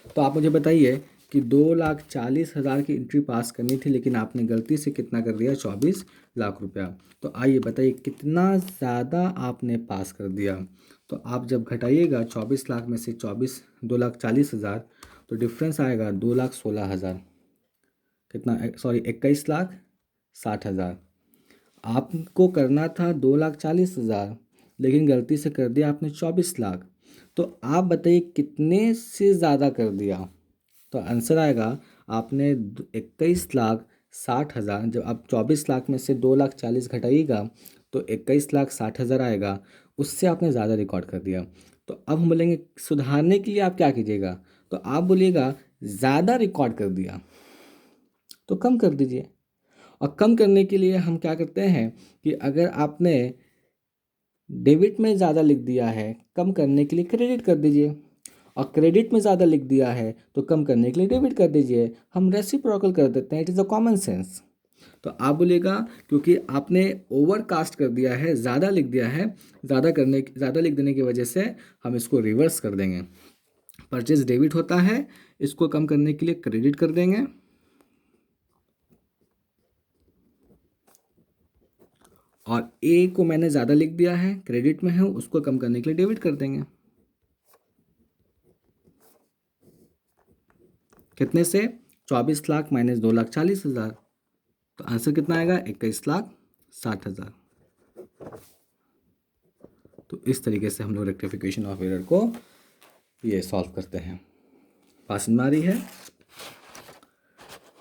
तो आप मुझे बताइए कि 2,40,000 की एंट्री पास करनी थी, लेकिन आपने गलती से कितना कर दिया, 24 लाख रुपया। तो आइए बताइए कितना ज़्यादा आपने पास कर दिया। तो आप जब घटाइएगा 24 लाख में से 2,40,000, तो डिफरेंस आएगा 2,16,000। कितना, सॉरी 21,60,000। आपको करना था 2,40,000, लेकिन गलती से कर दिया आपने 24 लाख। तो आप बताइए कितने से ज़्यादा कर दिया। तो आंसर आएगा, आपने 21,60,000, जब आप 24 लाख में से 2,40,000 घटाइएगा तो 21,60,000 आएगा, उससे आपने ज़्यादा रिकॉर्ड कर दिया। तो अब हम बोलेंगे सुधारने के लिए आप क्या कीजिएगा, तो आप बोलिएगा ज़्यादा रिकॉर्ड कर दिया तो कम कर दीजिए। और कम करने के लिए हम क्या करते हैं कि अगर आपने डेबिट में ज़्यादा लिख दिया है, कम करने के लिए क्रेडिट कर दीजिए, और क्रेडिट में ज़्यादा लिख दिया है तो कम करने के लिए डेबिट कर दीजिए। हम रेसिप्रोकल कर देते हैं, it is a common sense. तो आप बोलिएगा क्योंकि आपने ओवर कास्ट कर दिया है, ज़्यादा लिख दिया है, ज़्यादा लिख देने की वजह से हम इसको रिवर्स कर देंगे। परचेज डेबिट होता है, इसको कम करने के लिए क्रेडिट कर देंगे, और ए को मैंने ज़्यादा लिख दिया है, क्रेडिट में है, उसको कम करने के लिए डेबिट कर देंगे। कितने से, 24 लाख माइनस 2,40,000, तो आंसर कितना आएगा, 21,60,000। तो इस तरीके से हम लोग रेक्टिफिकेशन ऑफ एरर को ये सॉल्व करते हैं। पास में आ रही है?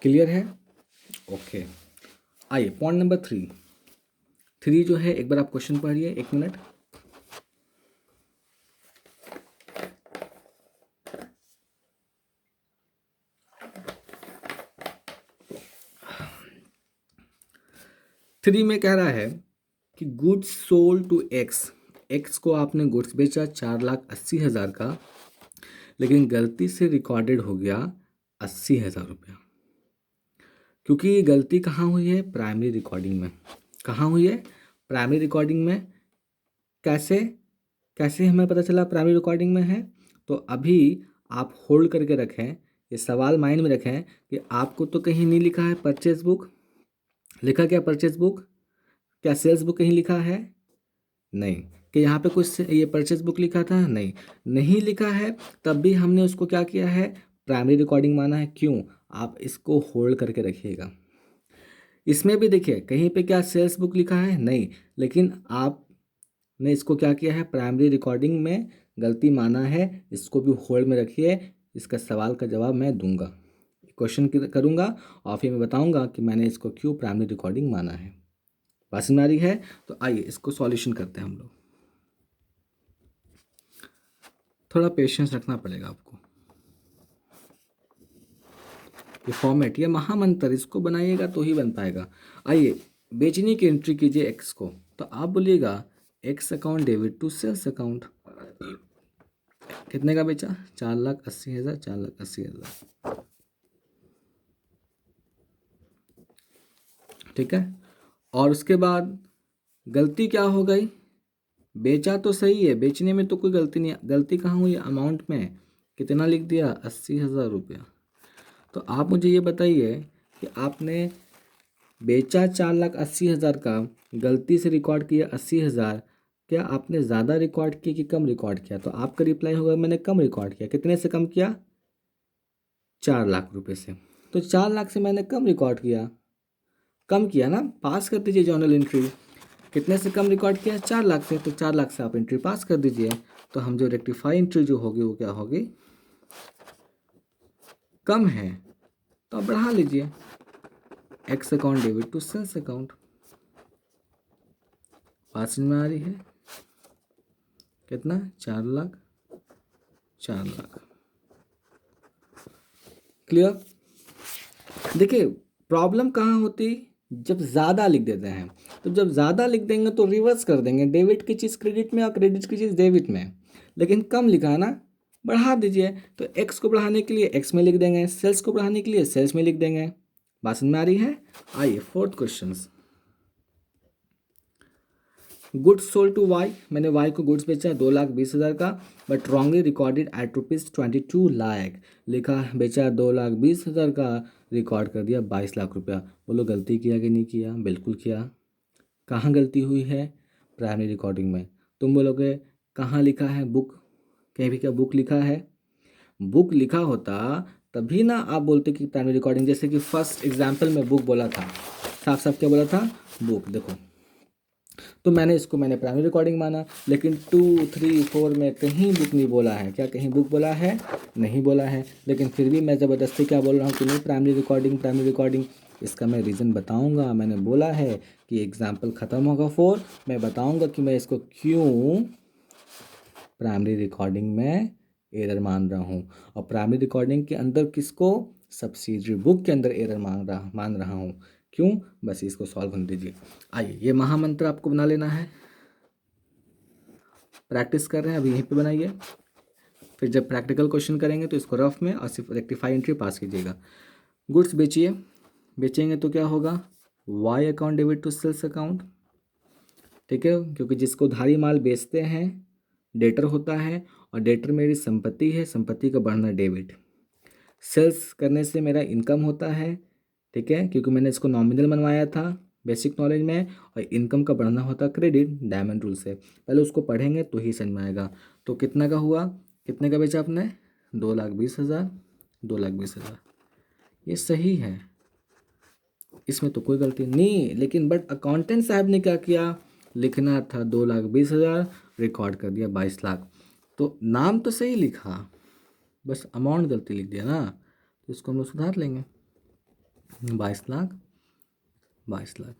क्लियर है? ओके। आइए पॉइंट नंबर 3 जो है, एक बार आप क्वेश्चन पढ़िए, 1 मिनट। थ्री में कह रहा है कि गुड्स सोल्ड टू एक्स को आपने गुड्स बेचा 4,80,000 का, लेकिन गलती से रिकॉर्डेड हो गया 80,000 रुपया। क्योंकि ये गलती कहाँ हुई है? प्राइमरी रिकॉर्डिंग में। कहाँ हुई है? प्राइमरी रिकॉर्डिंग में। कैसे हमें पता चला प्राइमरी रिकॉर्डिंग में है? तो अभी आप होल्ड करके रखें, ये सवाल माइंड में रखें कि आपको तो कहीं नहीं लिखा है परचेज बुक। लिखा क्या परचेज बुक? क्या सेल्स बुक कहीं लिखा है? नहीं। कि यहाँ पे कुछ ये परचेज बुक लिखा था? नहीं लिखा है। तब भी हमने उसको क्या किया है? प्राइमरी रिकॉर्डिंग माना है। क्यों? आप इसको होल्ड करके रखिएगा। इसमें भी देखिए कहीं पे क्या सेल्स बुक लिखा है? नहीं। लेकिन आपने इसको क्या किया है? प्राइमरी रिकॉर्डिंग में गलती माना है। इसको भी होल्ड में रखिए। इसका सवाल का जवाब मैं दूंगा, क्वेश्चन करूंगा और फिर मैं बताऊंगा कि मैंने इसको क्यों प्राइमरी रिकॉर्डिंग माना है। बात समझ आ रही है? तो आइए इसको सॉल्यूशन करते हैं हम लोग। थोड़ा पेशेंस रखना पड़ेगा आपको। ये फॉर्मेट, ये महामंत्र, इसको बनाइएगा तो ही बन पाएगा। आइए बेचने की एंट्री कीजिए एक्स को, तो आप बोलिएगा X account debit to sales account. कितने का बेचा? 4,80,000, 4,80,000। ठीक है। और उसके बाद गलती क्या हो गई? बेचा तो सही है, बेचने में तो कोई गलती नहीं है। गलती कहाँ हुई? अमाउंट में। कितना लिख दिया? 80,000 रुपया। तो आप मुझे ये बताइए कि आपने बेचा 4,80,000 का, गलती से रिकॉर्ड किया 80,000, क्या आपने ज़्यादा रिकॉर्ड किया कि कम रिकॉर्ड किया? तो आपका रिप्लाई होगा मैंने कम रिकॉर्ड किया। कितने से कम किया? 4,00,000 रुपये से। तो 4,00,000 से मैंने कम रिकॉर्ड किया। कम किया ना, पास कर दीजिए जर्नल एंट्री। कितने से कम रिकॉर्ड किया? 4,00,000 से। तो 4,00,000 से आप एंट्री पास कर दीजिए। तो हम जो रेक्टिफाई एंट्री जो होगी वो क्या होगी? कम है तो आप बढ़ा लीजिए, X account debit to sales account. बात समझ में आ रही है? कितना? 4,00,000, 4,00,000। क्लियर? देखिए प्रॉब्लम कहाँ होती? जब ज़्यादा लिख देते हैं। तो जब ज़्यादा लिख देंगे तो रिवर्स कर देंगे, डेबिट की चीज़ क्रेडिट में और क्रेडिट की चीज़ डेबिट में। लेकिन कम लिखा है ना, बढ़ा दीजिए। तो एक्स को बढ़ाने के लिए एक्स में लिख देंगे, सेल्स को बढ़ाने के लिए सेल्स में लिख देंगे। बात समझ में आ रही है? आइए fourth question. Goods sold to Y, मैंने वाई को गुड्स बेचा 2,20,000 का, बट रॉन्गली रिकॉर्डेड एट ₹22,00,000। लिखा बेचा 2,20,000 का, रिकॉर्ड कर दिया 22,00,000 रुपया। बोलो गलती किया कि नहीं किया? बिल्कुल किया। कहाँ गलती हुई है? प्राइमरी रिकॉर्डिंग में। तुम बोलोगे कहाँ लिखा है बुक? कहीं भी क्या बुक लिखा है? बुक लिखा होता तभी ना आप बोलते कि प्राइमरी रिकॉर्डिंग। जैसे कि फर्स्ट एग्जाम्पल में बुक बोला था, साफ साफ क्या बोला था? बुक। देखो तो मैंने प्राइमरी रिकॉर्डिंग माना, लेकिन 2, 3, 4 में कहीं बुक नहीं बोला है। क्या कहीं बुक बोला है? नहीं बोला है। लेकिन फिर भी मैं ज़बरदस्ती क्या बोल रहा हूँ कि नहीं प्राइमरी रिकॉर्डिंग। इसका मैं रीज़न बताऊँगा। मैंने बोला है कि एग्जाम्पल ख़त्म होगा 4, मैं बताऊँगा कि मैं इसको क्यों प्राइमरी रिकॉर्डिंग में एरर मान रहा हूँ। और प्राइमरी रिकॉर्डिंग के अंदर किसको? सब्सिडरी बुक के अंदर एरर मान रहा हूँ। क्यों? बस इसको सॉल्व कर दीजिए। आइए ये महामंत्र आपको बना लेना है। प्रैक्टिस कर रहे हैं अभी, यहीं पे बनाइए। फिर जब प्रैक्टिकल क्वेश्चन करेंगे तो इसको रफ में और सिर्फ रेक्टिफाई एंट्री पास कीजिएगा। गुड्स बेचिए, बेचेंगे तो क्या होगा? Y account debit to sales account. ठीक है, क्योंकि जिसको उधारी माल बेचते हैं डेटर होता है, और डेटर मेरी संपत्ति है, संपत्ति का बढ़ना डेबिट। सेल्स करने से मेरा इनकम होता है। ठीक है, क्योंकि मैंने इसको नॉमिनल बनवाया था बेसिक नॉलेज में, और इनकम का बढ़ना होता क्रेडिट डायमंड रूल से। पहले उसको पढ़ेंगे तो ही समझ में आएगा। तो कितना का हुआ? कितने का बेचा आपने? 2,20,000, 2,20,000। ये सही है, इसमें तो कोई गलती नहीं। लेकिन बट अकाउंटेंट साहब ने क्या किया? लिखना था 2,20,000, रिकॉर्ड कर दिया 22 लाख। तो नाम तो सही लिखा, बस अमाउंट गलती लिख दिया ना, तो इसको हम लोग सुधार लेंगे। 22 लाख, 22 लाख।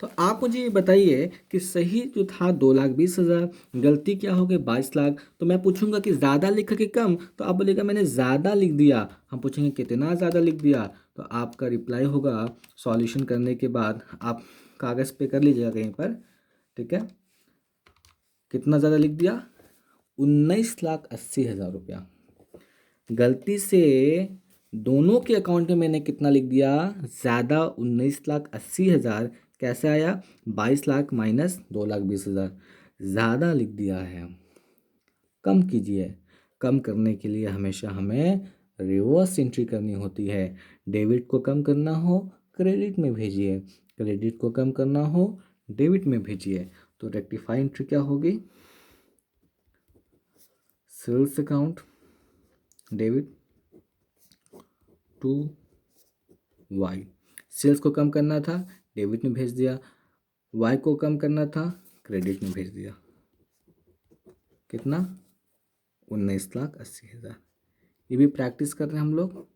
तो आप मुझे ये बताइए कि सही जो था 2,20,000, गलती क्या हो गई 22 लाख। तो मैं पूछूंगा कि ज़्यादा लिखा कि कम, तो आप बोलेगा मैंने ज़्यादा लिख दिया। हम पूछेंगे कितना ज़्यादा लिख दिया, तो आपका रिप्लाई होगा सॉल्यूशन करने के बाद आप कागज़ पे कर लीजिएगा कहीं पर, ठीक है। कितना ज़्यादा लिख दिया, 19,80,000 रुपया। गलती से दोनों के अकाउंट में मैंने कितना लिख दिया, ज़्यादा 19,80,000। कैसे आया, 22 लाख माइनस 2,20,000, ज़्यादा लिख दिया है। कम कीजिए, कम करने के लिए हमेशा हमें रिवर्स एंट्री करनी होती है। डेबिट को कम करना हो क्रेडिट में भेजिए, क्रेडिट को कम करना हो डेबिट में भेजिए। तो रेक्टिफाई एंट्री क्या होगी, sales account debit to Y. Sales को कम करना था, डेबिट में भेज दिया। वाई को कम करना था, क्रेडिट में भेज दिया। कितना, 19,80,000। ये भी प्रैक्टिस कर रहे हैं हम लोग,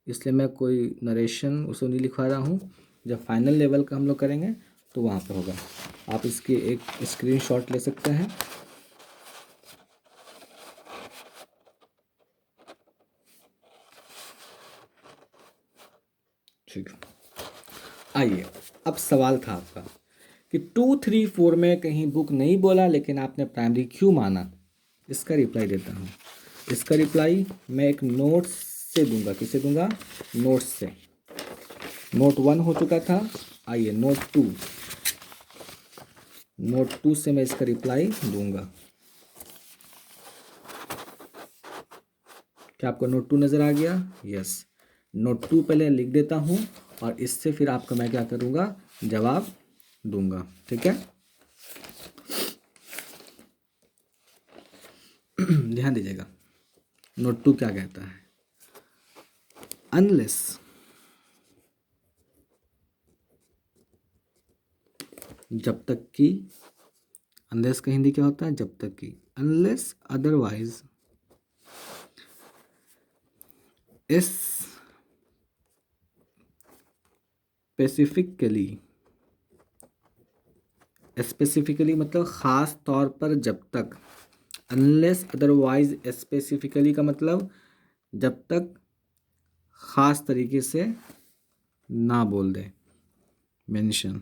इसलिए मैं कोई नरेशन उसको नहीं लिखवा रहा हूँ। जब फाइनल लेवल का हम लोग करेंगे तो वहाँ पर होगा। आप इसकी एक स्क्रीनशॉट ले सकते हैं। ठीक, आइए अब सवाल था आपका कि 2, 3, 4 में कहीं बुक नहीं बोला लेकिन आपने प्राइमरी क्यों माना। इसका रिप्लाई देता हूँ। इसका रिप्लाई मैं एक नोट्स से दूंगा। किसे दूंगा, नोट्स से। नोट 1 हो चुका था, आइए नोट 2 से मैं इसका रिप्लाई दूंगा। क्या आपको नोट 2 नज़र आ गया, यस। नोट 2 पहले लिख देता हूँ और इससे फिर आपका मैं क्या करूँगा, जवाब दूंगा, ठीक है। ध्यान दीजिएगा, नोट 2 क्या कहता है, अनलेस जब तक कि, अनलेस का हिंदी क्या होता है, जब तक कि, अनलेस अदरवाइज स्पेसिफिकली मतलब ख़ास तौर पर जब तक। अनलेस अदरवाइज स्पेसिफिकली का मतलब जब तक ख़ास तरीके से ना बोल दे, mention.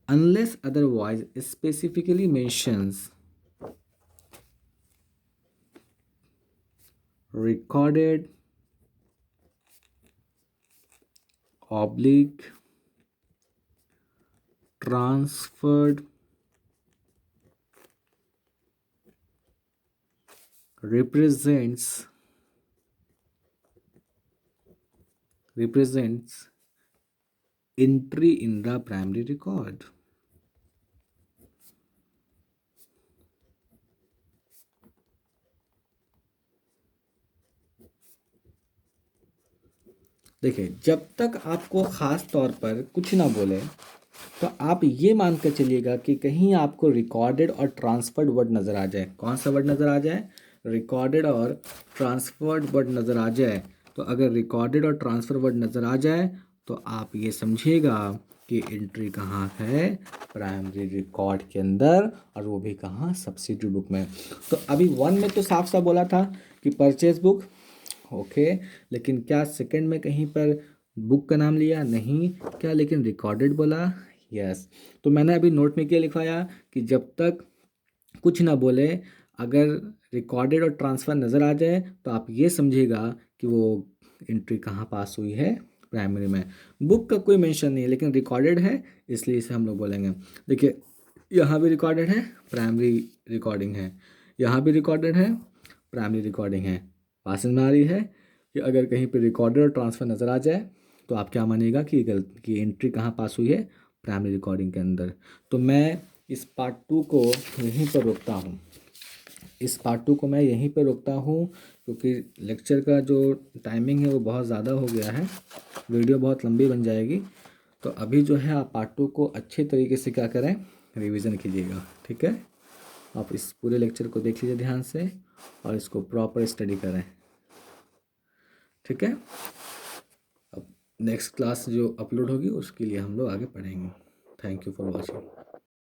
Unless otherwise specifically mentions recorded oblique transferred represents entry in the primary record। देखिए, जब तक आपको ख़ास तौर पर कुछ ना बोले तो आप ये मान कर चलिएगा कि कहीं आपको रिकॉर्डेड और ट्रांसफर्ड वर्ड नज़र आ जाए। कौन सा वर्ड नज़र आ जाए, रिकॉर्डेड और ट्रांसफर्ड वर्ड नज़र आ जाए। तो अगर रिकॉर्डेड और ट्रांसफर वर्ड नज़र आ जाए तो आप ये समझिएगा कि एंट्री कहाँ है, प्राइमरी रिकॉर्ड के अंदर, और वो भी कहाँ, सब्सिडी बुक में। तो अभी 1 में तो साफ साफ बोला था कि परचेज बुक, ओके, लेकिन क्या सेकंड में कहीं पर बुक का नाम लिया, नहीं। क्या लेकिन रिकॉर्डेड बोला, यस। तो मैंने अभी नोट में क्या लिखवाया कि जब तक कुछ ना बोले, अगर रिकॉर्डेड और ट्रांसफ़र नज़र आ जाए तो आप ये समझिएगा कि वो एंट्री कहाँ पास हुई है, प्राइमरी में। बुक का कोई मेंशन नहीं है लेकिन रिकॉर्डेड है, इसलिए इसे हम लोग बोलेंगे। देखिए, यहाँ भी रिकॉर्डेड है, प्राइमरी रिकॉर्डिंग है, यहाँ भी रिकॉर्डेड है, प्राइमरी रिकॉर्डिंग है। पास में आ रही है कि अगर कहीं पर रिकॉर्डेड और ट्रांसफ़र नज़र आ जाए तो आप क्या मानिएगा कि कि एंट्री कहाँ पास हुई है, प्राइमरी रिकॉर्डिंग के अंदर। तो मैं इस पार्ट 2 को यहीं पर रोकता हूँ, इस पार्ट 2 को मैं यहीं पर रोकता हूँ क्योंकि लेक्चर का जो टाइमिंग है वो बहुत ज़्यादा हो गया है, वीडियो बहुत लंबी बन जाएगी। तो अभी जो है आप पार्ट 2 को अच्छे तरीके से क्या करें, रिवीजन कीजिएगा, ठीक है। आप इस पूरे लेक्चर को देख लीजिए ध्यान से और इसको प्रॉपर स्टडी करें, ठीक है। अब नेक्स्ट क्लास जो अपलोड होगी उसके लिए हम लोग आगे पढ़ेंगे। Thank you for watching.